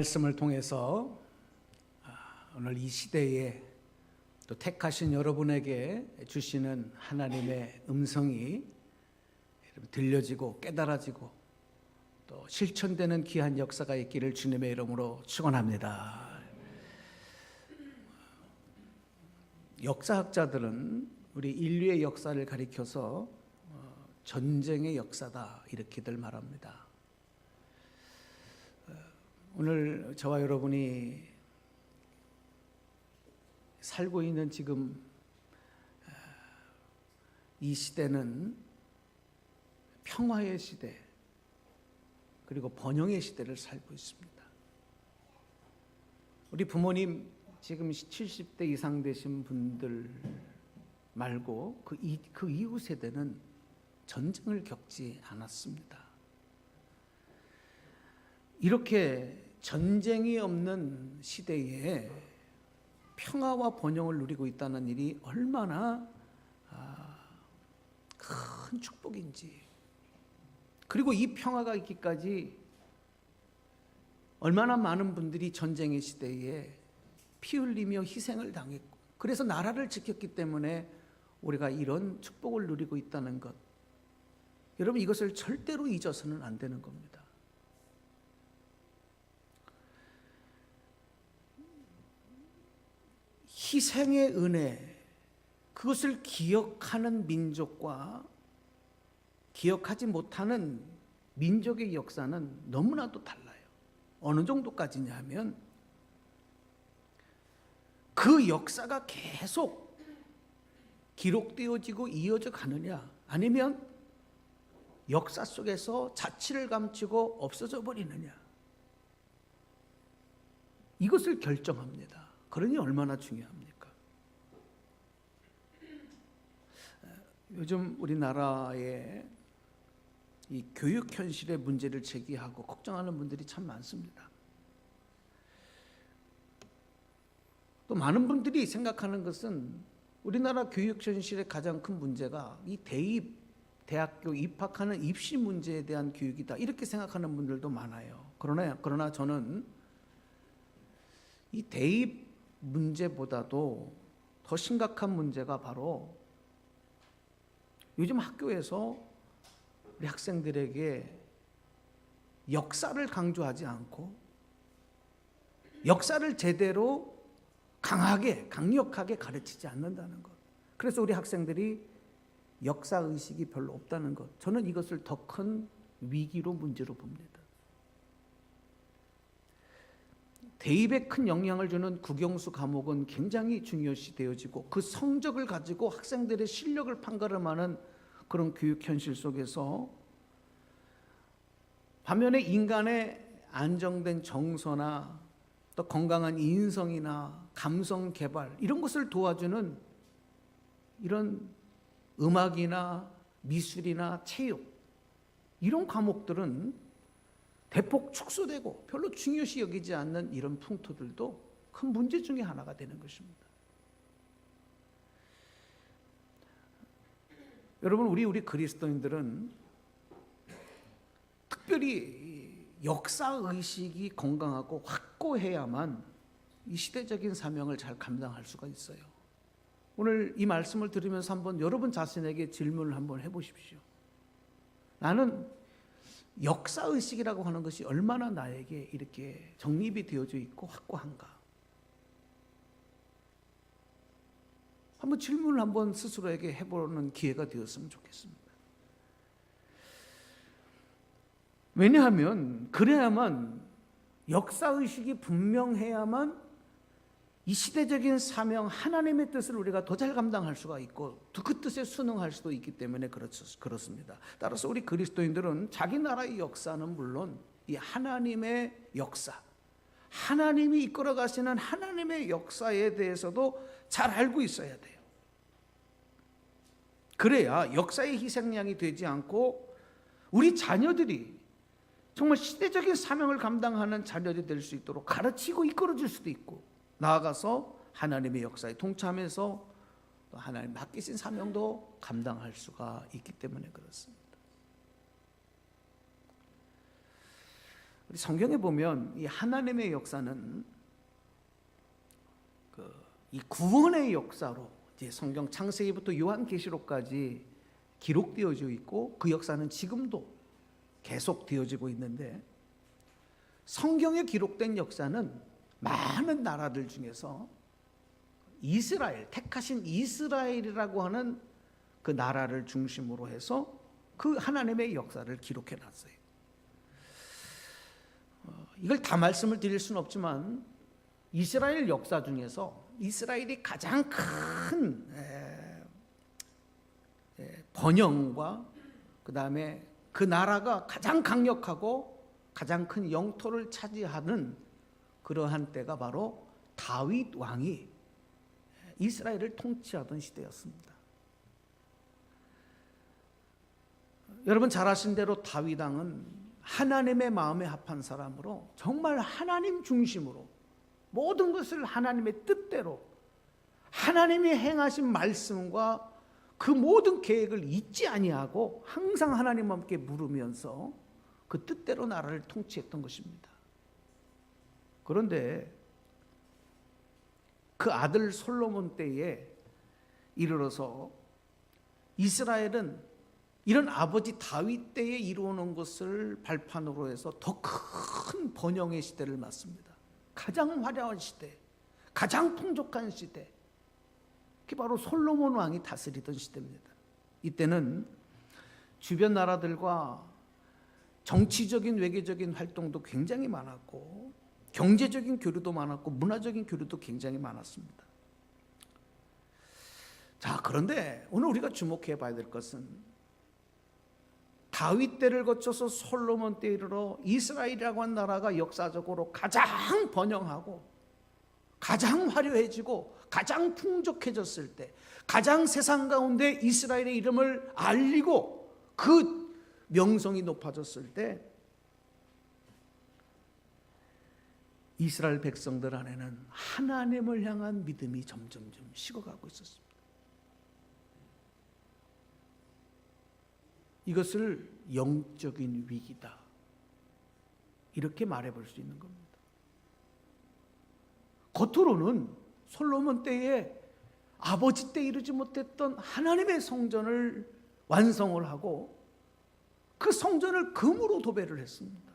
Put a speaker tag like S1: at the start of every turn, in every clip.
S1: 말씀을 통해서 오늘 이 시대에 또 택하신 여러분에게 주시는 하나님의 음성이 들려지고 깨달아지고 또 실천되는 귀한 역사가 있기를 주님의 이름으로 축원합니다. 역사학자들은 우리 인류의 역사를 가리켜서 전쟁의 역사다 이렇게들 말합니다. 오늘 저와 여러분이 살고 있는 지금 이 시대는 평화의 시대 그리고 번영의 시대를 살고 있습니다. 우리 부모님 지금 70대 이상 되신 분들 말고 그 이후 세대는 전쟁을 겪지 않았습니다. 이렇게 전쟁이 없는 시대에 평화와 번영을 누리고 있다는 일이 얼마나 큰 축복인지, 그리고 이 평화가 있기까지 얼마나 많은 분들이 전쟁의 시대에 피 흘리며 희생을 당했고, 그래서 나라를 지켰기 때문에 우리가 이런 축복을 누리고 있다는 것, 여러분 이것을 절대로 잊어서는 안 되는 겁니다. 희생의 은혜, 그것을 기억하는 민족과 기억하지 못하는 민족의 역사는 너무나도 달라요. 어느 정도까지냐 하면 그 역사가 계속 기록되어지고 이어져 가느냐, 아니면 역사 속에서 자취를 감추고 없어져 버리느냐, 이것을 결정합니다. 그러니 얼마나 중요합니까? 요즘 우리나라의 이 교육 현실의 문제를 제기하고 걱정하는 분들이 참 많습니다. 또 많은 분들이 생각하는 것은 우리나라 교육 현실의 가장 큰 문제가 이 대학교 입학하는 입시 문제에 대한 교육이다, 이렇게 생각하는 분들도 많아요. 그러나 저는 이 대입 문제보다도 더 심각한 문제가 바로 요즘 학교에서 우리 학생들에게 역사를 강조하지 않고 역사를 제대로 강력하게 가르치지 않는다는 것. 그래서 우리 학생들이 역사의식이 별로 없다는 것, 저는 이것을 더 큰 위기로 문제로 봅니다. 대입에 큰 영향을 주는 국영수 과목은 굉장히 중요시 되어지고, 그 성적을 가지고 학생들의 실력을 판가름하는 그런 교육 현실 속에서 반면에 인간의 안정된 정서나 또 건강한 인성이나 감성 개발, 이런 것을 도와주는 이런 음악이나 미술이나 체육, 이런 과목들은 대폭 축소되고 별로 중요시 여기지 않는 이런 풍토들도 큰 문제 중에 하나가 되는 것입니다. 여러분, 우리 그리스도인들은 특별히 역사의식이 건강하고 확고해야만 이 시대적인 사명을 잘 감당할 수가 있어요. 오늘 이 말씀을 들으면서 한번 여러분 자신에게 질문을 한번 해보십시오. 나는 역사의식이라고 하는 것이 얼마나 나에게 이렇게 정립이 되어져 있고 확고한가? 한번 질문을 한번 스스로에게 해보는 기회가 되었으면 좋겠습니다. 왜냐하면 그래야만, 역사의식이 분명해야만 이 시대적인 사명, 하나님의 뜻을 우리가 더 잘 감당할 수가 있고 그 뜻에 순응할 수도 있기 때문에 그렇습니다. 따라서 우리 그리스도인들은 자기 나라의 역사는 물론 이 하나님의 역사, 하나님이 이끌어 가시는 하나님의 역사에 대해서도 잘 알고 있어야 돼요. 그래야 역사의 희생양이 되지 않고 우리 자녀들이 정말 시대적인 사명을 감당하는 자녀들이 될 수 있도록 가르치고 이끌어줄 수도 있고, 나아가서 하나님의 역사에 동참해서 하나님 맡기신 사명도 감당할 수가 있기 때문에 그렇습니다. 성경에 보면 이 하나님의 역사는 이 구원의 역사로 이제 성경 창세기부터 요한계시록까지 기록되어져 있고 그 역사는 지금도 계속 되어지고 있는데, 성경에 기록된 역사는 많은 나라들 중에서 이스라엘, 택하신 이스라엘이라고 하는 그 나라를 중심으로 해서 그 하나님의 역사를 기록해 놨어요. 이걸 다 말씀을 드릴 수는 없지만 이스라엘 역사 중에서 이스라엘이 가장 큰 번영과 그 다음에 그 나라가 가장 강력하고 가장 큰 영토를 차지하는 그러한 때가 바로 다윗 왕이 이스라엘을 통치하던 시대였습니다. 여러분 잘 아신 대로 다윗 왕은 하나님의 마음에 합한 사람으로 정말 하나님 중심으로 모든 것을 하나님의 뜻대로 하나님이 행하신 말씀과 그 모든 계획을 잊지 아니하고 항상 하나님과 함께 물으면서 그 뜻대로 나라를 통치했던 것입니다. 그런데 그 아들 솔로몬 때에 이르러서 이스라엘은 이런 아버지 다윗 때에 이루어놓은 것을 발판으로 해서 더 큰 번영의 시대를 맞습니다. 가장 화려한 시대, 가장 풍족한 시대, 그게 바로 솔로몬 왕이 다스리던 시대입니다. 이때는 주변 나라들과 정치적인 외교적인 활동도 굉장히 많았고 경제적인 교류도 많았고 문화적인 교류도 굉장히 많았습니다. 자, 그런데 오늘 우리가 주목해 봐야 될 것은 다윗 때를 거쳐서 솔로몬 때에 이르러 이스라엘이라고 한 나라가 역사적으로 가장 번영하고 가장 화려해지고 가장 풍족해졌을 때, 가장 세상 가운데 이스라엘의 이름을 알리고 그 명성이 높아졌을 때 이스라엘 백성들 안에는 하나님을 향한 믿음이 점점점 식어가고 있었습니다. 이것을 영적인 위기다, 이렇게 말해볼 수 있는 겁니다. 겉으로는 솔로몬 때에 아버지 때 이루지 못했던 하나님의 성전을 완성을 하고 그 성전을 금으로 도배를 했습니다.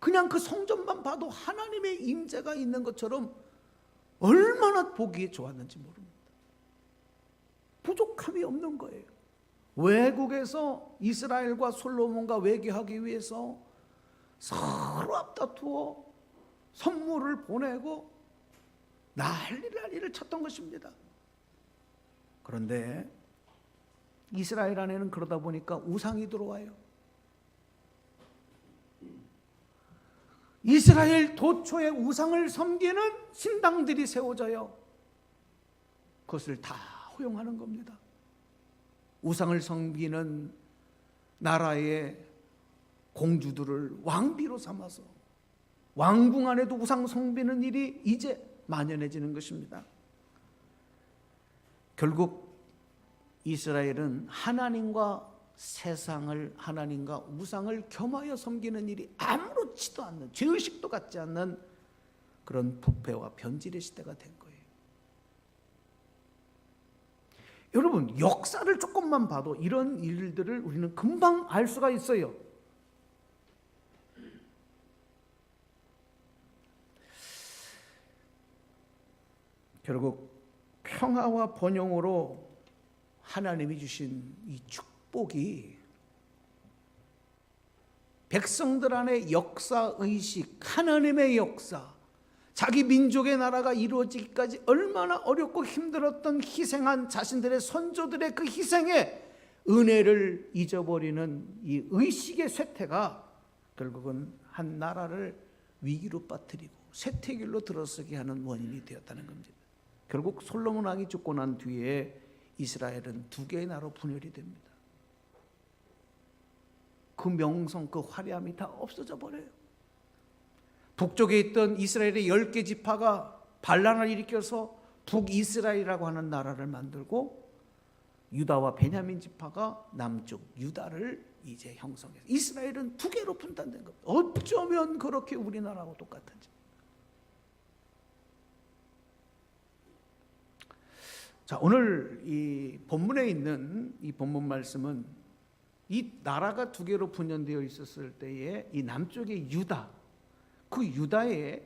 S1: 그냥 그 성전만 봐도 하나님의 임재가 있는 것처럼 얼마나 보기에 좋았는지 모릅니다. 부족함이 없는 거예요. 외국에서 이스라엘과 솔로몬과 외교하기 위해서 서로 앞다투어 선물을 보내고 난리를 쳤던 것입니다. 그런데 이스라엘 안에는 그러다 보니까 우상이 들어와요. 이스라엘 도초의 우상을 섬기는 신당들이 세워져요. 그것을 다 허용하는 겁니다. 우상을 섬기는 나라의 공주들을 왕비로 삼아서 왕궁 안에도 우상 섬기는 일이 이제 만연해지는 것입니다. 결국 이스라엘은 하나님과 세상을, 하나님과 우상을 겸하여 섬기는 일이 아무렇지도 않는, 죄의식도 갖지 않는 그런 부패와 변질의 시대가 된 거예요. 여러분, 역사를 조금만 봐도 이런 일들을 우리는 금방 알 수가 있어요. 결국 평화와 번영으로 하나님이 주신 이 축복이 백성들 안에 역사의식, 하나님의 역사, 자기 민족의 나라가 이루어지기까지 얼마나 어렵고 힘들었던 희생한 자신들의 선조들의 그 희생의 은혜를 잊어버리는 이 의식의 쇠퇴가 결국은 한 나라를 위기로 빠뜨리고 쇠퇴길로 들어서게 하는 원인이 되었다는 겁니다. 결국 솔로몬 왕이 죽고 난 뒤에 이스라엘은 두 개의 나라로 분열이 됩니다. 그 명성, 그 화려함이 다 없어져 버려요. 북쪽에 있던 이스라엘의 10개 지파가 반란을 일으켜서 북이스라엘이라고 하는 나라를 만들고 유다와 베냐민 지파가 남쪽 유다를 이제 형성해서 이스라엘은 두 개로 분단된 겁니다. 어쩌면 그렇게 우리나라하고 똑같은지. 자, 오늘 이 본문에 있는 이 본문 말씀은 이 나라가 두 개로 분열되어 있었을 때에 이 남쪽의 유다, 그 유다에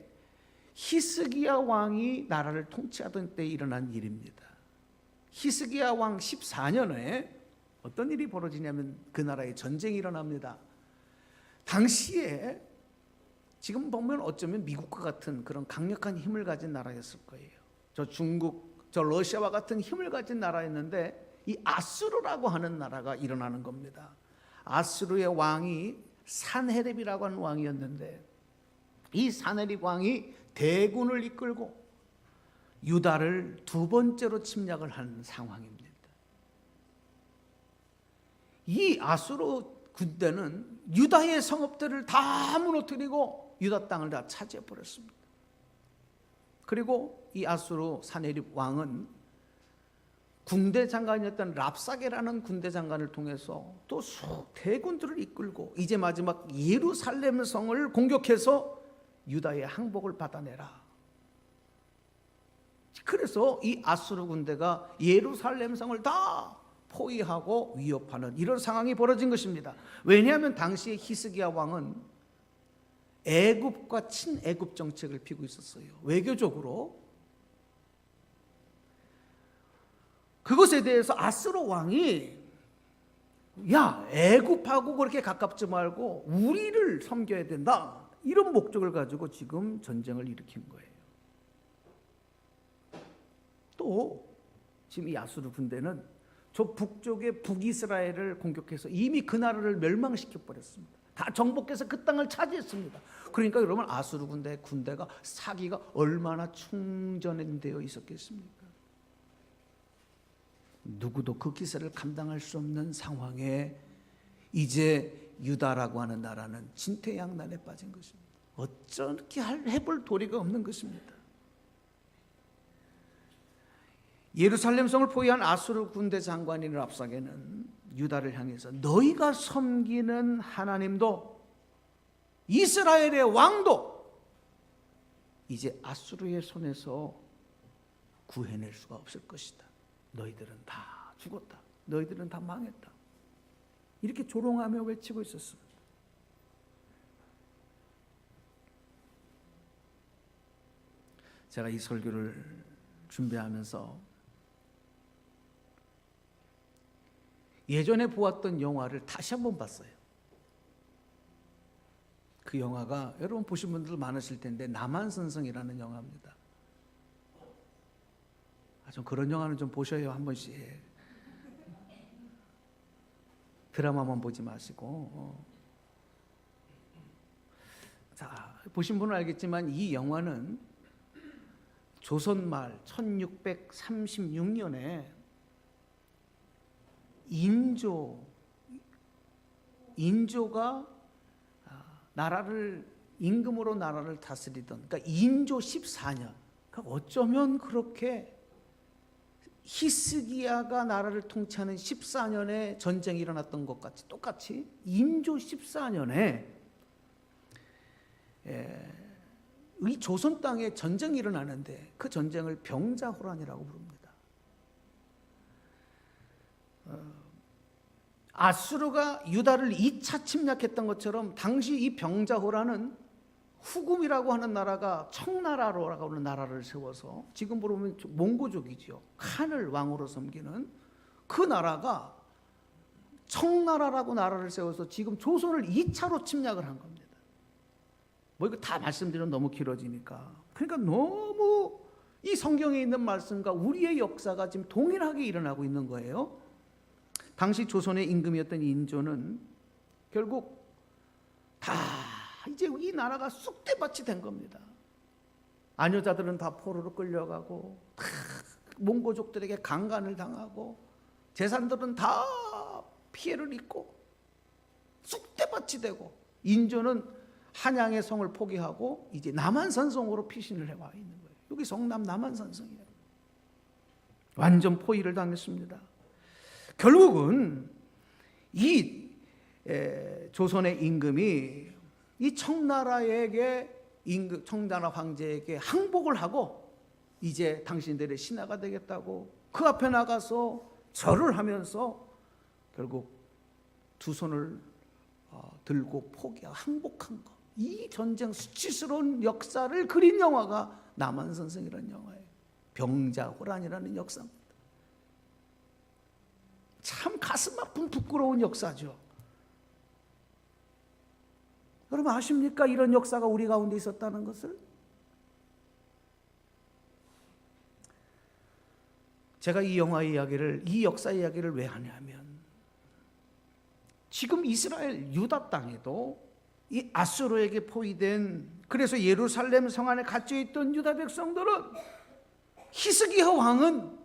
S1: 히스기야 왕이 나라를 통치하던 때에 일어난 일입니다. 히스기야 왕 14년에 어떤 일이 벌어지냐면 그 나라에 전쟁이 일어납니다. 당시에 지금 보면 어쩌면 미국과 같은 그런 강력한 힘을 가진 나라였을 거예요. 저 중국, 저 러시아와 같은 힘을 가진 나라였는데 이 아수르라고 하는 나라가 일어나는 겁니다. 아수르의 왕이 산헤립이라고 하는 왕이었는데 이 산헤립 왕이 대군을 이끌고 유다를 두 번째로 침략을 한 상황입니다. 이 아수르 군대는 유다의 성읍들을 다 무너뜨리고 유다 땅을 다 차지해 버렸습니다. 그리고 이 아수르 산헤립 왕은 군대 장관이었던 랍사게라는 군대 장관을 통해서 또 대군들을 이끌고 이제 마지막 예루살렘 성을 공격해서 유다의 항복을 받아내라. 그래서 이 아수르 군대가 예루살렘 성을 다 포위하고 위협하는 이런 상황이 벌어진 것입니다. 왜냐하면 당시에 히스기야 왕은 애굽과 친애굽 정책을 피고 있었어요. 외교적으로 그것에 대해서 아수르 왕이 야, 애굽하고 그렇게 가깝지 말고 우리를 섬겨야 된다, 이런 목적을 가지고 지금 전쟁을 일으킨 거예요. 또 지금 이 아수르 군대는 저 북쪽의 북이스라엘을 공격해서 이미 그 나라를 멸망시켜 버렸습니다. 다 정복해서 그 땅을 차지했습니다. 그러니까 여러분, 아수르 군대가 사기가 얼마나 충전되어 있었겠습니까? 누구도 그 기세를 감당할 수 없는 상황에 이제 유다라고 하는 나라는 진퇴양난에 빠진 것입니다. 어떻게 해볼 도리가 없는 것입니다. 예루살렘 성을 포위한 아수르 군대 장관인 랍사게는 유다를 향해서 너희가 섬기는 하나님도 이스라엘의 왕도 이제 아수르의 손에서 구해낼 수가 없을 것이다. 너희들은 다 죽었다. 너희들은 다 망했다. 이렇게 조롱하며 외치고 있었습니다. 제가 이 설교를 준비하면서 예전에 보았던 영화를 다시 한번 봤어요. 그 영화가 여러분 보신 분들 많으실 텐데 남한선성이라는 영화입니다. 좀 그런 영화는 좀 보셔요, 한 번씩. 드라마만 보지 마시고. 자, 보신 분은 알겠지만 이 영화는 조선 말 1636년에 인조가 나라를 임금으로 나라를 다스리던, 그러니까 인조 14년, 그러니까 어쩌면 그렇게 히스기야가 나라를 통치하는 14년에 전쟁이 일어났던 것 같이 똑같이 인조 14년에 이 조선 땅에 전쟁이 일어나는데 그 전쟁을 병자호란이라고 부릅니다. 아수르가 유다를 2차 침략했던 것처럼 당시 이 병자호란은 후금이라고 하는 나라가 청나라라고 하는 나라를 세워서 지금 보면 몽고족이죠. 칸을 왕으로 섬기는 그 나라가 청나라라고 나라를 세워서 지금 조선을 2차로 침략을 한 겁니다. 뭐 이거 다 말씀드리면 너무 길어지니까. 그러니까 너무 이 성경에 있는 말씀과 우리의 역사가 지금 동일하게 일어나고 있는 거예요. 당시 조선의 임금이었던 인조는 결국 다 이제 이 나라가 쑥대밭이 된 겁니다. 아녀자들은 다 포로로 끌려가고 다 몽고족들에게 강간을 당하고 재산들은 다 피해를 입고 쑥대밭이 되고 인조는 한양의 성을 포기하고 이제 남한산성으로 피신을 해와 있는 거예요. 여기 성남 남한산성이에요. 완전 포위를 당했습니다. 결국은 이 조선의 임금이 이 청나라에게 청나라 황제에게 항복을 하고 이제 당신들의 신하가 되겠다고 그 앞에 나가서 절을 하면서 결국 두 손을 들고 포기하고 항복한 거, 이 전쟁 수치스러운 역사를 그린 영화가 남한선생이라는 영화예요. 병자호란이라는 역사입니다. 참 가슴 아픈 부끄러운 역사죠. 여러분 아십니까? 이런 역사가 우리 가운데 있었다는 것을. 제가 이 영화의 이야기를, 이 역사 이야기를 왜 하냐면 지금 이스라엘 유다 땅에도 이 아수르에게 포위된, 그래서 예루살렘 성 안에 갇혀 있던 유다 백성들은 히스기야 왕은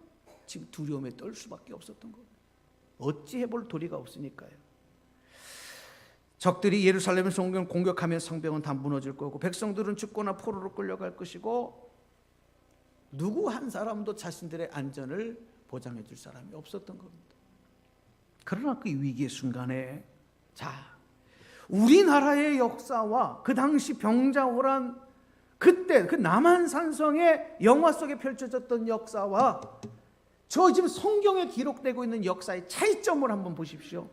S1: 지금 두려움에 떨 수밖에 없었던 거예요. 어찌 해볼 도리가 없으니까요. 적들이 예루살렘 성경을 공격하면 성벽은 다 무너질 거고 백성들은 죽거나 포로로 끌려갈 것이고 누구 한 사람도 자신들의 안전을 보장해 줄 사람이 없었던 겁니다. 그러나 그 위기의 순간에 우리나라의 역사와 그 당시 병자호란, 그때 그 남한산성의 영화 속에 펼쳐졌던 역사와 저 지금 성경에 기록되고 있는 역사의 차이점을 한번 보십시오.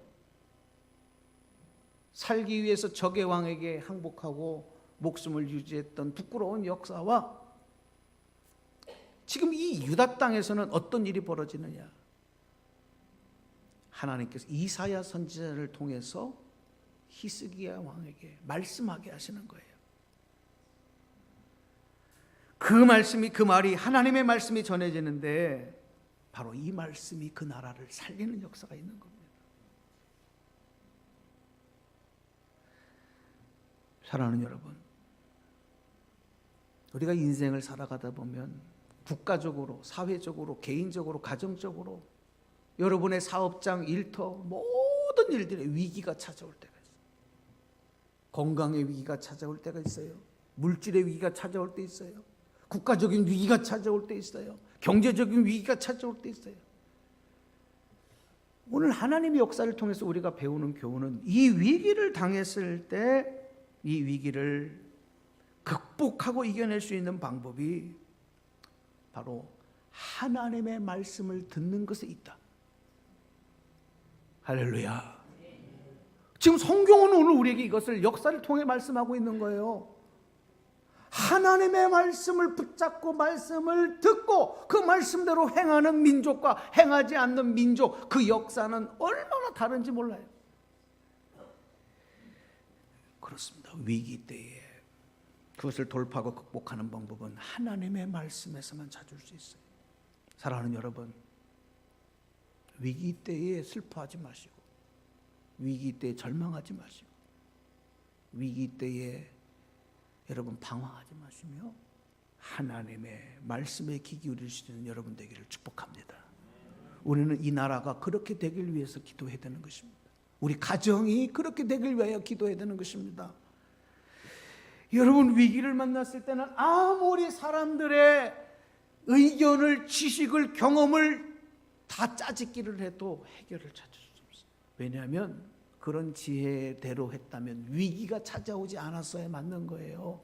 S1: 살기 위해서 적의 왕에게 항복하고 목숨을 유지했던 부끄러운 역사와 지금 이 유다 땅에서는 어떤 일이 벌어지느냐. 하나님께서 이사야 선지자를 통해서 히스기야 왕에게 말씀하게 하시는 거예요. 그 말씀이, 그 말이, 하나님의 말씀이 전해지는데 바로 이 말씀이 그 나라를 살리는 역사가 있는 겁니다. 사랑하는 여러분, 우리가 인생을 살아가다 보면 국가적으로, 사회적으로, 개인적으로, 가정적으로 여러분의 사업장, 일터, 모든 일들의 위기가 찾아올 때가 있어요. 건강의 위기가 찾아올 때가 있어요. 물질의 위기가 찾아올 때 있어요. 국가적인 위기가 찾아올 때 있어요. 경제적인 위기가 찾아올 때 있어요. 오늘 하나님의 역사를 통해서 우리가 배우는 교훈은 이 위기를 당했을 때 이 위기를 극복하고 이겨낼 수 있는 방법이 바로 하나님의 말씀을 듣는 것에 있다. 할렐루야. 지금 성경은 오늘 우리에게 이것을 역사를 통해 말씀하고 있는 거예요. 하나님의 말씀을 붙잡고 말씀을 듣고 그 말씀대로 행하는 민족과 행하지 않는 민족, 그 역사는 얼마나 다른지 몰라요. 그렇습니다. 위기 때에 그것을 돌파하고 극복하는 방법은 하나님의 말씀에서만 찾을 수 있어요. 사랑하는 여러분, 위기 때에 슬퍼하지 마시고, 위기 때에 절망하지 마시고, 위기 때에 여러분 방황하지 마시며 하나님의 말씀에 귀 기울일 수 있는 여러분 되기를 축복합니다. 우리는 이 나라가 그렇게 되길 위해서 기도해야 되는 것입니다. 우리 가정이 그렇게 되길 위하여 기도해야 되는 것입니다. 여러분, 위기를 만났을 때는 아무리 사람들의 의견을, 지식을, 경험을 다 짜집기를 해도 해결을 찾을 수 없어요. 왜냐하면 그런 지혜대로 했다면 위기가 찾아오지 않았어야 맞는 거예요.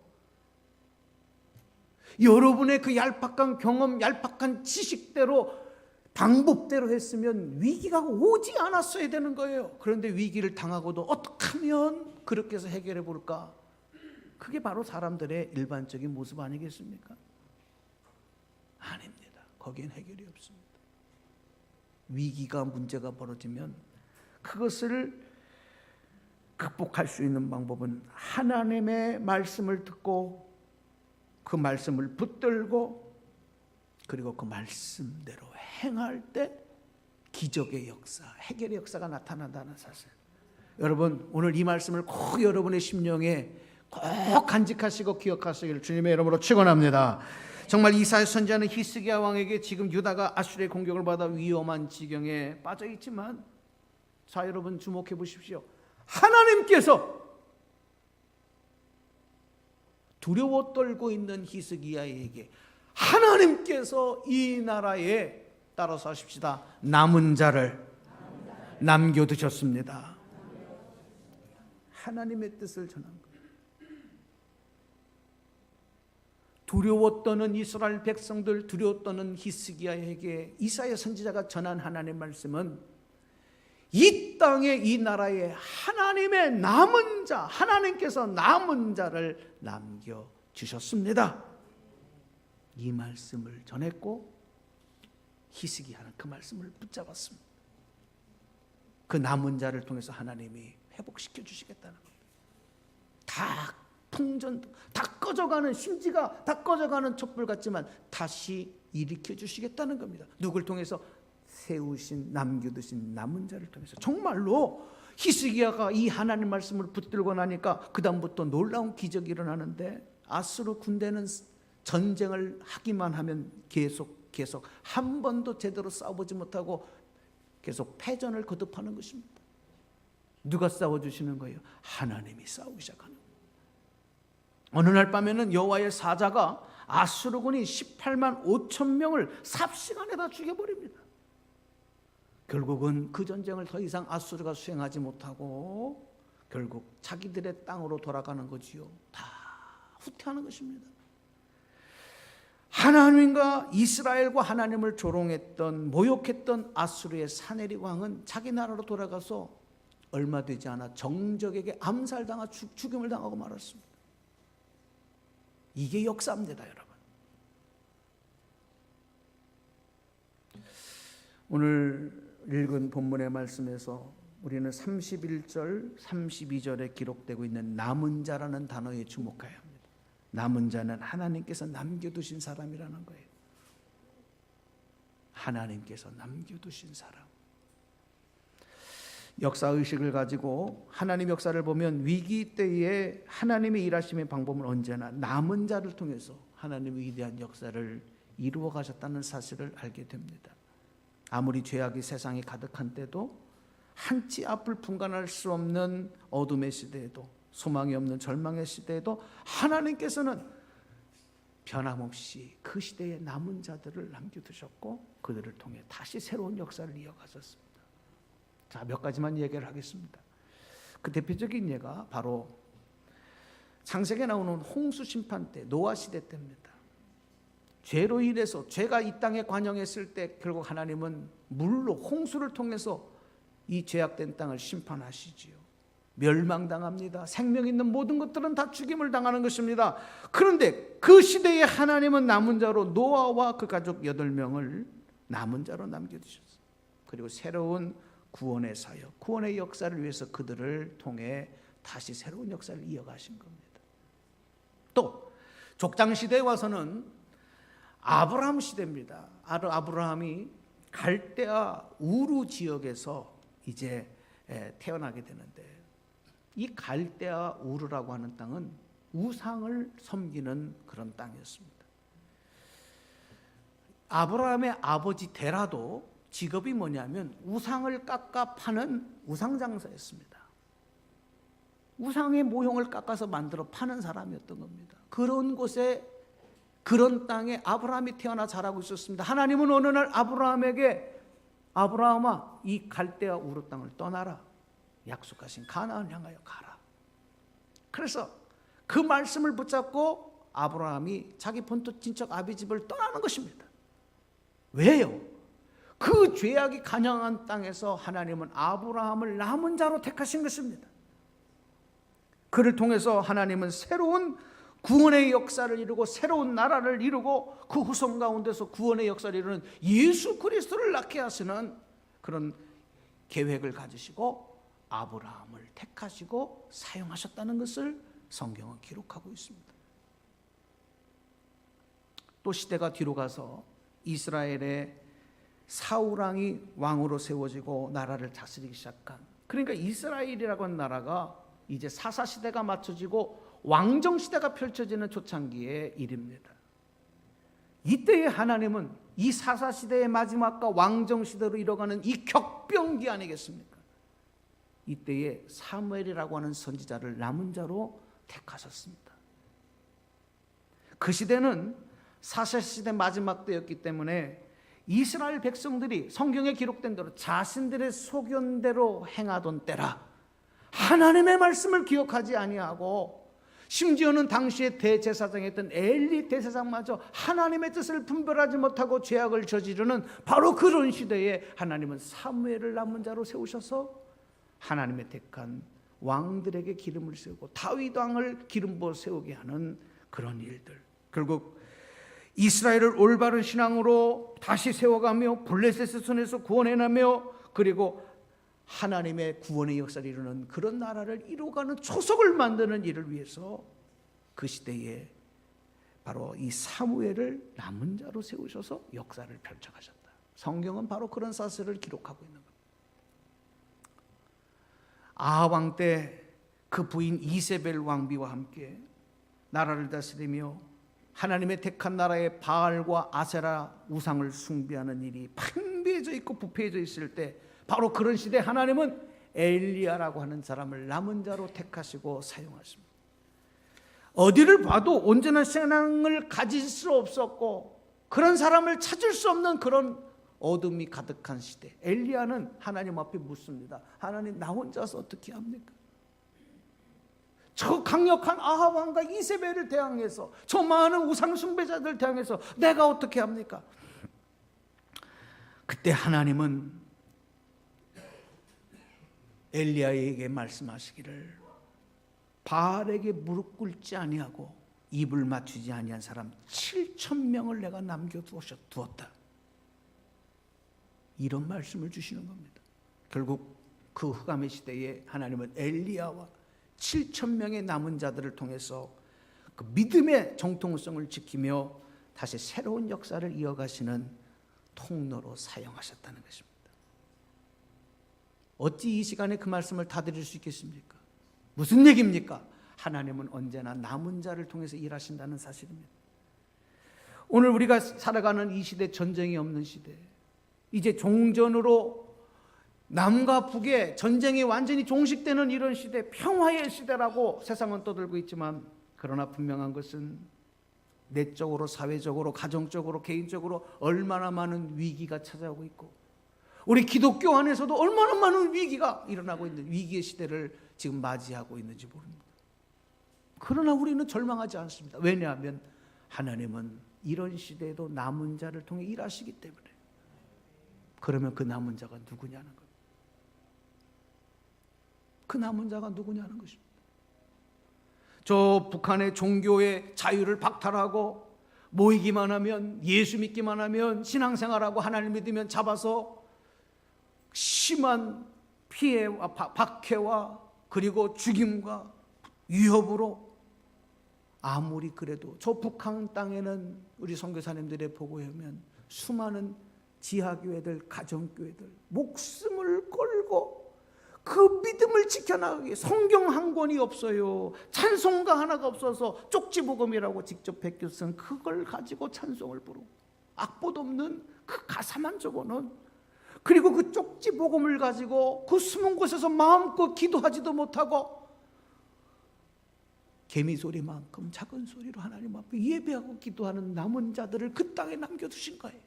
S1: 여러분의 그 얄팍한 경험, 얄팍한 지식대로, 방법대로 했으면 위기가 오지 않았어야 되는 거예요. 그런데 위기를 당하고도 어떻게 하면 그렇게 해서 해결해 볼까? 그게 바로 사람들의 일반적인 모습 아니겠습니까? 아닙니다. 거기엔 해결이 없습니다. 위기가, 문제가 벌어지면 그것을 극복할 수 있는 방법은 하나님의 말씀을 듣고 그 말씀을 붙들고 그리고 그 말씀대로 행할 때 기적의 역사, 해결의 역사가 나타난다는 사실. 여러분, 오늘 이 말씀을 꼭 여러분의 심령에 꼭 간직하시고 기억하시기를 주님의 이름으로 축원합니다. 정말 이사야 선지자는 히스기야 왕에게 지금 유다가 아수르의 공격을 받아 위험한 지경에 빠져 있지만, 자, 여러분 주목해 보십시오. 하나님께서 두려워 떨고 있는 히스기야에게 하나님께서 이 나라에, 따라서 하십시다, 남은 자를 남겨두셨습니다. 하나님의 뜻을 전한 거예요. 두려워 떠는 이스라엘 백성들, 두려워 떠는 히스기야에게 이사야 선지자가 전한 하나님의 말씀은 이 땅에, 이 나라에 하나님의 남은 자, 하나님께서 남은 자를 남겨주셨습니다. 이 말씀을 전했고 히스기야는 그 말씀을 붙잡았습니다. 그 남은 자를 통해서 하나님이 회복시켜 주시겠다는 겁니다. 다 풍전, 다 꺼져가는, 심지가 다 꺼져가는 촛불 같지만 다시 일으켜 주시겠다는 겁니다. 누굴 통해서? 세우신, 남겨두신 남은 자를 통해서. 정말로 히스기야가 이 하나님 말씀을 붙들고 나니까 그 다음부터 놀라운 기적이 일어나는데, 아수르 군대는 전쟁을 하기만 하면 계속 한 번도 제대로 싸워보지 못하고 계속 패전을 거듭하는 것입니다. 누가 싸워주시는 거예요? 하나님이 싸우기 시작하는 거예요. 어느 날 밤에는 여호와의 사자가 아수르군이 18만 5천 명을 삽시간에 다 죽여버립니다. 결국은 그 전쟁을 더 이상 아수르가 수행하지 못하고 결국 자기들의 땅으로 돌아가는 거지요. 다 후퇴하는 것입니다. 하나님과 이스라엘과 하나님을 조롱했던, 모욕했던 아수르의 사네립 왕은 자기 나라로 돌아가서 얼마 되지 않아 정적에게 암살당하 죽임을 당하고 말았습니다. 이게 역사입니다, 여러분. 오늘 읽은 본문의 말씀에서 우리는 31절, 32절에 기록되고 있는 남은 자라는 단어에 주목해야 합니다. 남은 자는 하나님께서 남겨두신 사람이라는 거예요. 하나님께서 남겨두신 사람. 역사의식을 가지고 하나님 역사를 보면 위기 때에 하나님의 일하심의 방법은 언제나 남은 자를 통해서 하나님의 위대한 역사를 이루어 가셨다는 사실을 알게 됩니다. 아무리 죄악이 세상에 가득한 때도, 한치 앞을 분간할 수 없는 어둠의 시대에도, 소망이 없는 절망의 시대에도 하나님께서는 변함없이 그 시대에 남은 자들을 남겨두셨고 그들을 통해 다시 새로운 역사를 이어가셨습니다. 자, 몇 가지만 얘기를 하겠습니다. 그 대표적인 예가 바로 창세기에 나오는 홍수 심판 때, 노아 시대 때입니다. 죄로 인해서, 죄가 이 땅에 관영했을 때 결국 하나님은 물로, 홍수를 통해서 이 죄악된 땅을 심판하시지요. 멸망당합니다. 생명 있는 모든 것들은 다 죽임을 당하는 것입니다. 그런데 그 시대에 하나님은 남은 자로 노아와 그 가족 8명을 남은 자로 남겨두셨어요. 그리고 새로운 구원의 사역, 구원의 역사를 위해서 그들을 통해 다시 새로운 역사를 이어가신 겁니다. 또 족장시대에 와서는 아브라함 시대입니다. 아브라함이 갈대아 우르 지역에서 이제 태어나게 되는데, 이 갈대아 우르라고 하는 땅은 우상을 섬기는 그런 땅이었습니다. 아브라함의 아버지 데라도 직업이 뭐냐면 우상을 깎아 파는 우상장사였습니다. 우상의 모형을 깎아서 만들어 파는 사람이었던 겁니다. 그런 곳에, 그런 땅에 아브라함이 태어나 자라고 있었습니다. 하나님은 어느 날 아브라함에게, 아브라함아, 이 갈대아 우르 땅을 떠나라. 약속하신 가나안을 향하여 가라. 그래서 그 말씀을 붙잡고 아브라함이 자기 본토 친척 아비집을 떠나는 것입니다. 왜요? 그 죄악이 간영한 땅에서 하나님은 아브라함을 남은 자로 택하신 것입니다. 그를 통해서 하나님은 새로운 구원의 역사를 이루고 새로운 나라를 이루고 그 후손 가운데서 구원의 역사를 이루는 예수 그리스도를 낳게 하시는 그런 계획을 가지시고 아브라함을 택하시고 사용하셨다는 것을 성경은 기록하고 있습니다. 또 시대가 뒤로 가서 이스라엘의 사울왕이 왕으로 세워지고 나라를 다스리기 시작한, 그러니까 이스라엘이라고 하는 나라가 이제 사사시대가 맞춰지고 왕정시대가 펼쳐지는 초창기의 일입니다. 이때의 하나님은 이 사사시대의 마지막과 왕정시대로 이뤄가는 이 격변기 아니겠습니까? 이때에 사무엘이라고 하는 선지자를 남은 자로 택하셨습니다. 그 시대는 사사시대 마지막 때였기 때문에 이스라엘 백성들이 성경에 기록된 대로 자신들의 소견대로 행하던 때라, 하나님의 말씀을 기억하지 아니하고, 심지어는 당시에 대제사장이었던 엘리 대제사장마저 하나님의 뜻을 분별하지 못하고 죄악을 저지르는 바로 그런 시대에 하나님은 사무엘을 남은 자로 세우셔서 하나님의 택한 왕들에게 기름을 세우고 다윗 왕을 기름 부어 세우게 하는 그런 일들, 결국 이스라엘을 올바른 신앙으로 다시 세워가며 블레셋의 손에서 구원해내며, 그리고 하나님의 구원의 역사를 이루는 그런 나라를 이루어가는 초석을 만드는 일을 위해서 그 시대에 바로 이 사무엘을 남은 자로 세우셔서 역사를 펼쳐가셨다. 성경은 바로 그런 사실을 기록하고 있는 겁니다. 아합 왕 때 그 부인 이세벨 왕비와 함께 나라를 다스리며 하나님의 택한 나라의 바알과 아세라 우상을 숭배하는 일이 팽배해져 있고 부패해져 있을 때, 바로 그런 시대에 하나님은 엘리야라고 하는 사람을 남은 자로 택하시고 사용하십니다. 어디를 봐도 온전한 신앙을 가질 수 없었고 그런 사람을 찾을 수 없는 그런 어둠이 가득한 시대, 엘리야는 하나님 앞에 묻습니다. 하나님, 나 혼자서 어떻게 합니까? 저 강력한 아합 왕과 이세벨을 대항해서, 저 많은 우상 숭배자들 대항해서 내가 어떻게 합니까? 그때 하나님은 엘리야에게 말씀하시기를, 바알에게 무릎 꿇지 아니하고 입을 맞추지 아니한 사람 7,000명을 내가 남겨두었다. 이런 말씀을 주시는 겁니다. 결국 그 흑암의 시대에 하나님은 엘리야와 7,000명의 남은 자들을 통해서 그 믿음의 정통성을 지키며 다시 새로운 역사를 이어가시는 통로로 사용하셨다는 것입니다. 어찌 이 시간에 그 말씀을 다 드릴 수 있겠습니까? 무슨 얘기입니까? 하나님은 언제나 남은 자를 통해서 일하신다는 사실입니다. 오늘 우리가 살아가는 이 시대, 전쟁이 없는 시대, 이제 종전으로 남과 북의 전쟁이 완전히 종식되는 이런 시대, 평화의 시대라고 세상은 떠들고 있지만, 그러나 분명한 것은 내적으로, 사회적으로, 가정적으로, 개인적으로 얼마나 많은 위기가 찾아오고 있고, 우리 기독교 안에서도 얼마나 많은 위기가 일어나고 있는 위기의 시대를 지금 맞이하고 있는지 모릅니다. 그러나 우리는 절망하지 않습니다. 왜냐하면 하나님은 이런 시대에도 남은 자를 통해 일하시기 때문에. 그러면 그 남은 자가 누구냐는 겁니다. 그 남은 자가 누구냐는 것입니다. 저 북한의 종교의 자유를 박탈하고 모이기만 하면, 예수 믿기만 하면, 신앙생활하고 하나님 믿으면 잡아서 심한 피해와 박해와 그리고 죽임과 위협으로, 아무리 그래도 저 북한 땅에는 우리 선교사님들의 보고에 보면 수많은 지하교회들, 가정교회들 목숨을 걸고 그 믿음을 지켜나가기 위해, 성경 한 권이 없어요. 찬송가 하나가 없어서 쪽지복음이라고 직접 베껴 쓴 그걸 가지고 찬송을 부르고, 악보도 없는 그 가사만 적어놓은, 그리고 그 쪽지복음을 가지고 그 숨은 곳에서 마음껏 기도하지도 못하고 개미 소리만큼 작은 소리로 하나님 앞에 예배하고 기도하는 남은 자들을 그 땅에 남겨두신 거예요.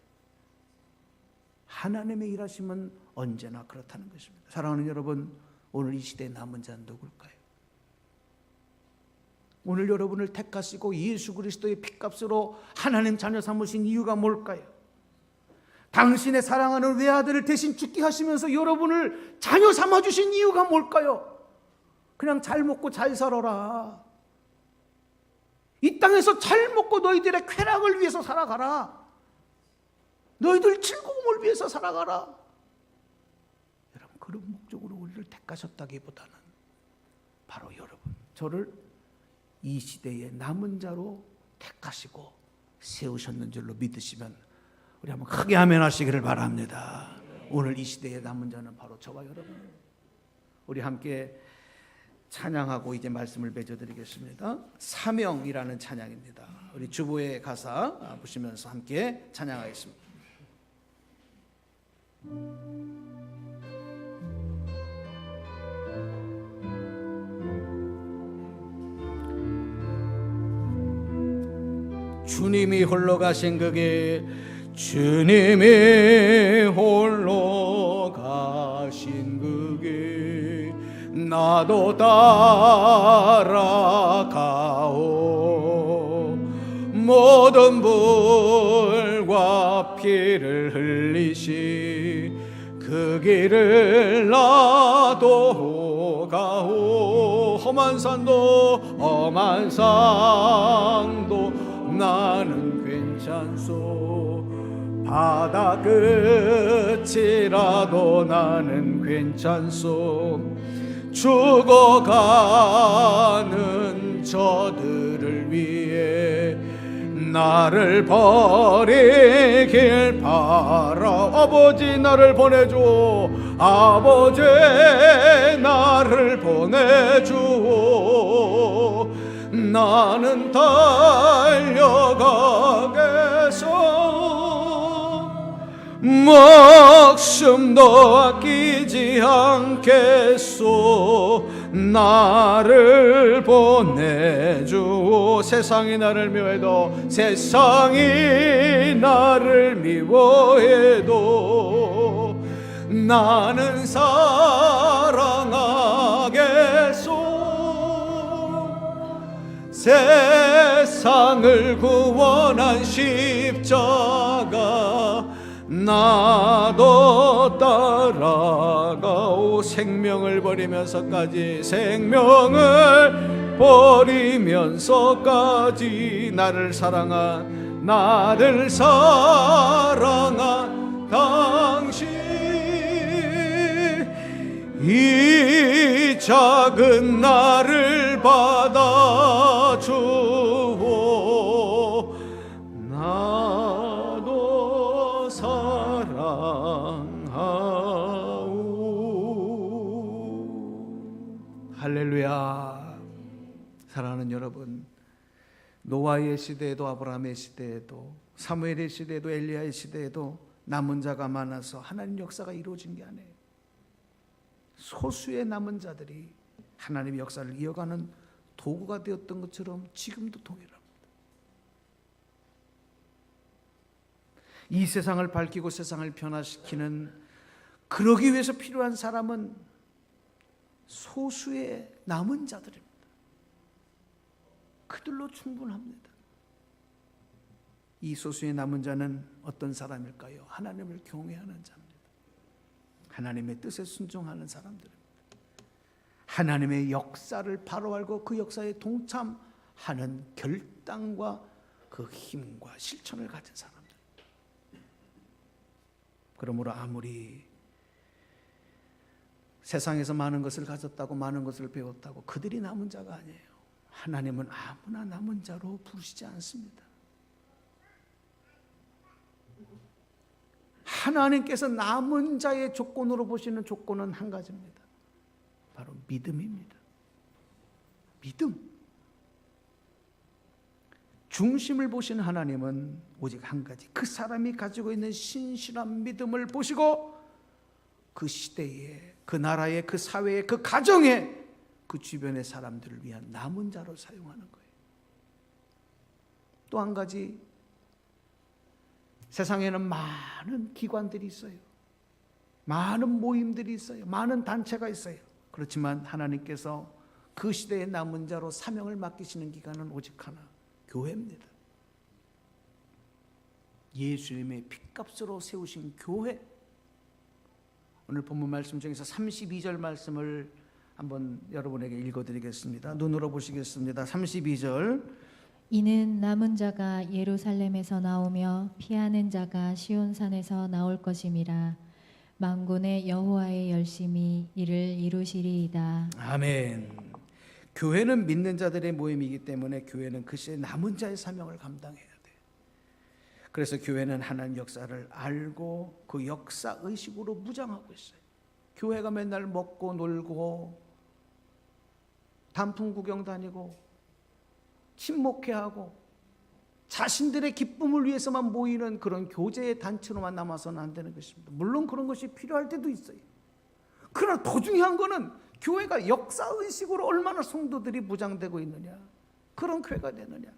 S1: 하나님의 일하심은 언제나 그렇다는 것입니다. 사랑하는 여러분, 오늘 이 시대의 남은 자는 누굴까요? 오늘 여러분을 택하시고 예수 그리스도의 피값으로 하나님 자녀 삼으신 이유가 뭘까요? 당신의 사랑하는 외아들을 대신 죽게 하시면서 여러분을 자녀 삼아주신 이유가 뭘까요? 그냥 잘 먹고 잘 살아라. 이 땅에서 잘 먹고 너희들의 쾌락을 위해서 살아가라. 너희들 즐거움을 위해서 살아가라. 여러분, 그런 목적으로 우리를 택하셨다기보다는 바로 여러분, 저를 이 시대의 남은 자로 택하시고 세우셨는 줄로 믿으시면 우리 한번 크게 아멘 하시기를 바랍니다. 오늘 이 시대의 남은 자는 바로 저와 여러분. 우리 함께 찬양하고 이제 말씀을 맺어드리겠습니다. 사명이라는 찬양입니다. 우리 주보의 가사 보시면서 함께 찬양하겠습니다. 주님이 홀로 가신 그 길, 주님이 홀로 가신 그 길, 나도 따라가오. 모든 불과 피를 흘리시 그 길을 나도 가오. 험한 산도 험한 산도 나는 괜찮소. 바다 끝이라도 나는 괜찮소. 죽어가는 저들을 위해 나를 버리길 바라. 아버지 나를 보내주오. 아버지 나를 보내주오. 나는 달려가겠소. 목숨도 아끼지 않겠소. 나를 보내주오. 세상이 나를 미워해도 세상이 나를 미워해도 나는 사랑하겠소. 세상을 구원한 십자가 나도 따라가오. 생명을 버리면서까지 생명을 버리면서까지 나를 사랑한 당신 이 작은 나를 받아주오. 나도 사랑하오. 할렐루야. 사랑하는 여러분, 노아의 시대에도 아브라함의 시대에도 사무엘의 시대에도 엘리야의 시대에도 남은 자가 많아서 하나님 역사가 이루어진 게 아니에요. 소수의 남은 자들이 하나님의 역사를 이어가는 도구가 되었던 것처럼 지금도 동일합니다. 이 세상을 밝히고 세상을 변화시키는, 그러기 위해서 필요한 사람은 소수의 남은 자들입니다. 그들로 충분합니다. 이 소수의 남은 자는 어떤 사람일까요? 하나님을 경외하는 자입니다. 하나님의 뜻에 순종하는 사람들입니다. 하나님의 역사를 바로 알고 그 역사에 동참하는 결단과 그 힘과 실천을 가진 사람들. 그러므로 아무리 세상에서 많은 것을 가졌다고 많은 것을 배웠다고 그들이 남은 자가 아니에요. 하나님은 아무나 남은 자로 부르시지 않습니다. 하나님께서 남은 자의 조건으로 보시는 조건은 한 가지입니다. 바로 믿음입니다. 믿음. 중심을 보시는 하나님은 오직 한 가지, 그 사람이 가지고 있는 신실한 믿음을 보시고 그 시대에, 그 나라에, 그 사회에, 그 가정에, 그 주변의 사람들을 위한 남은 자로 사용하는 거예요. 또 한 가지, 세상에는 많은 기관들이 있어요. 많은 모임들이 있어요. 많은 단체가 있어요. 그렇지만 하나님께서 그 시대의 남은 자로 사명을 맡기시는 기관은 오직 하나, 교회입니다. 예수님의 핏값으로 세우신 교회. 오늘 본문 말씀 중에서 32절 말씀을 한번 여러분에게 읽어드리겠습니다. 눈으로 보시겠습니다. 32절.
S2: 이는 남은 자가 예루살렘에서 나오며 피하는 자가 시온산에서 나올 것임이라. 만군의 여호와의 열심이 이를 이루시리이다.
S1: 아멘. 교회는 믿는 자들의 모임이기 때문에 교회는 그 시대 남은 자의 사명을 감당해야 돼. 그래서 교회는 하나님 역사를 알고 그 역사 의식으로 무장하고 있어요. 교회가 맨날 먹고 놀고 단풍 구경 다니고 친목회하고 자신들의 기쁨을 위해서만 모이는 그런 교제의 단체로만 남아서는 안 되는 것입니다. 물론 그런 것이 필요할 때도 있어요. 그러나 더 중요한 것은 교회가 역사의식으로 얼마나 성도들이 무장되고 있느냐, 그런 교회가 되느냐.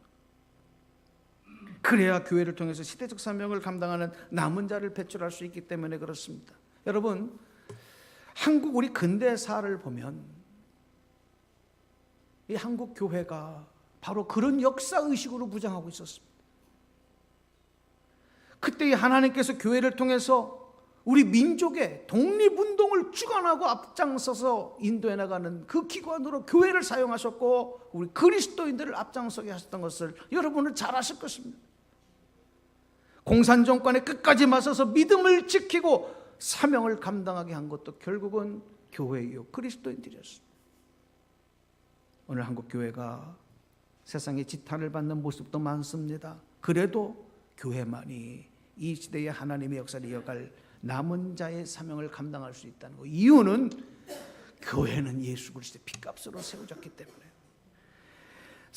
S1: 그래야 교회를 통해서 시대적 사명을 감당하는 남은 자를 배출할 수 있기 때문에 그렇습니다. 여러분, 한국 우리 근대사를 보면 이 한국 교회가 바로 그런 역사 의식으로 무장하고 있었습니다. 그때 하나님께서 교회를 통해서 우리 민족의 독립운동을 주관하고 앞장서서 인도해 나가는 그 기관으로 교회를 사용하셨고 우리 그리스도인들을 앞장서게 하셨던 것을 여러분은 잘 아실 것입니다. 공산정권에 끝까지 맞서서 믿음을 지키고 사명을 감당하게 한 것도 결국은 교회이요 그리스도인들이었습니다. 오늘 한국 교회가 세상에 지탄을 받는 모습도 많습니다. 그래도 교회만이 이 시대의 하나님의 역사를 이어갈 남은 자의 사명을 감당할 수 있다는 것. 이유는 교회는 예수 그리스도의 피값으로 세워졌기 때문에.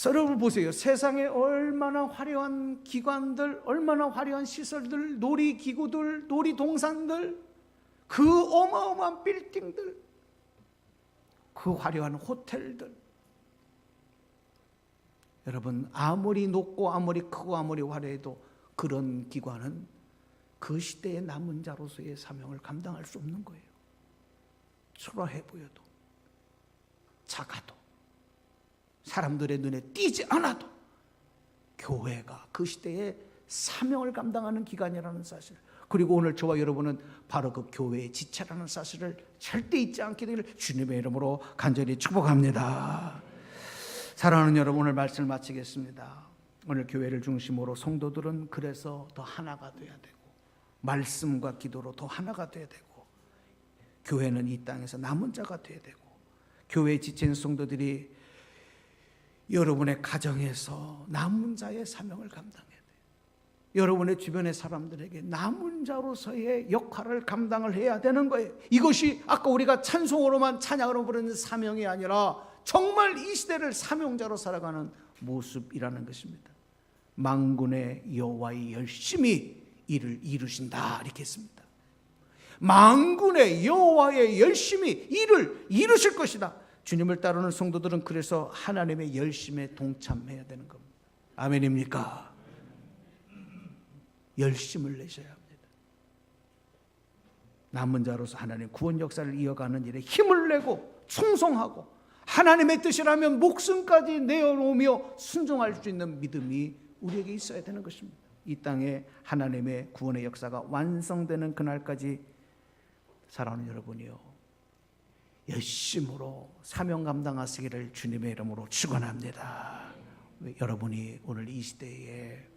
S1: 여러분 보세요. 세상에 얼마나 화려한 기관들, 얼마나 화려한 시설들, 놀이기구들, 놀이동산들, 그 어마어마한 빌딩들, 그 화려한 호텔들. 여러분 아무리 높고 아무리 크고 아무리 화려해도 그런 기관은 그 시대의 남은 자로서의 사명을 감당할 수 없는 거예요. 초라해 보여도, 작아도, 사람들의 눈에 띄지 않아도 교회가 그 시대의 사명을 감당하는 기관이라는 사실, 그리고 오늘 저와 여러분은 바로 그 교회의 지체라는 사실을 절대 잊지 않게 되기를 주님의 이름으로 간절히 축복합니다. 사랑하는 여러분, 오늘 말씀을 마치겠습니다. 오늘 교회를 중심으로 성도들은 그래서 더 하나가 돼야 되고 말씀과 기도로 더 하나가 돼야 되고 교회는 이 땅에서 남은 자가 돼야 되고 교회에 지친 성도들이 여러분의 가정에서 남은 자의 사명을 감당해야 돼요. 여러분의 주변의 사람들에게 남은 자로서의 역할을 감당을 해야 되는 거예요. 이것이 아까 우리가 찬송으로만 찬양으로 부르는 사명이 아니라 정말 이 시대를 사명자로 살아가는 모습이라는 것입니다. 만군의 여호와의 열심히 이를 이루신다 이렇게 했습니다. 만군의 여호와의 열심히 이를 이루실 것이다. 주님을 따르는 성도들은 그래서 하나님의 열심에 동참해야 되는 겁니다. 아멘입니까? 열심을 내셔야 합니다. 남은 자로서 하나님 구원 역사를 이어가는 일에 힘을 내고 충성하고 하나님의 뜻이라면 목숨까지 내어놓으며 순종할 수 있는 믿음이 우리에게 있어야 되는 것입니다. 이 땅에 하나님의 구원의 역사가 완성되는 그날까지 사랑하는 여러분이요, 열심으로 사명 감당하시기를 주님의 이름으로 축원합니다. 여러분이 오늘 이 시대에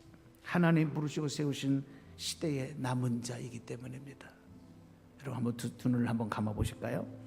S1: 하나님 부르시고 세우신 시대의 남은 자이기 때문입니다. 여러분 한번 두 눈을 한번 감아 보실까요?